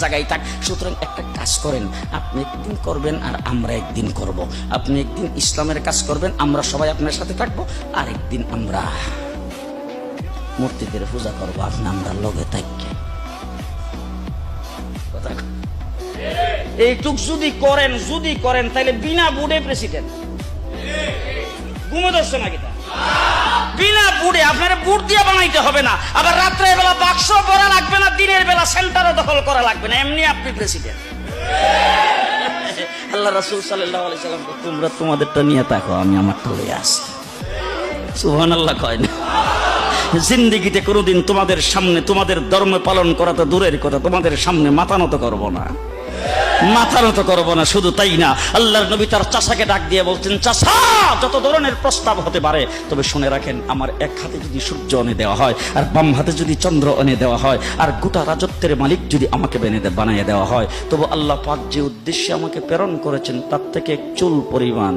জায়গায় থাক। সুতরাং একটা কাজ করেন, আপনি একদিন করবেন আর আমরা একদিন করব। আপনি একদিন ইসলামের কাজ করবেন, আমরা সবাই আপনার সাথে থাকবো, আর একদিন আমরা মূর্তিদের পূজা করবো, আপনি আমরা লগে থাকবে। এইটুক যদি করেন তাহলে বিনা বুড়ে প্রেসিডেন্ট ঘুমে ধরছে না কিনা? বিনা বুড়ে, আপনার বুট দিয়ে বানাইতে হবে না, আবার রাত্রে বেলা বাক্স করা লাগবে না, দিনের বেলা সেন্টারও দখল করা লাগবে না, এমনি আপনি প্রেসিডেন্ট। আল্লাহ রাসূল সাল্লাল্লাহু আলাইহি সাল্লাম, তোমরা তোমাদেরটা নিয়ে থাকো, আমি আমারটা লয়ে আসি। সুবহানাল্লাহ কয় না? জিন্দেগিতে কোনোদিন তোমাদের সামনে তোমাদের ধর্ম পালন করা তো দূরের কথা, তোমাদের সামনে মাথা নত করবো না, মাথা নত করবো না। শুধু তাই না, আল্লাহর নবী তার চাচাকে ডাক দিয়ে বলছেন, চাচা যত ধরনের প্রস্তাব হতে পারে, তবে শুনে রাখেন, আমার এক হাতে যদি সূর্য এনে দেওয়া হয়, আর বাম হাতে যদি চন্দ্র এনে দেওয়া হয়, আর গোটা রাজত্বের মালিক যদি আমাকে বানিয়ে দেওয়া হয়, তবু আল্লাহ পাক যে উদ্দেশ্যে আমাকে প্রেরণ করেছেন তার থেকে এক চুল পরিমাণ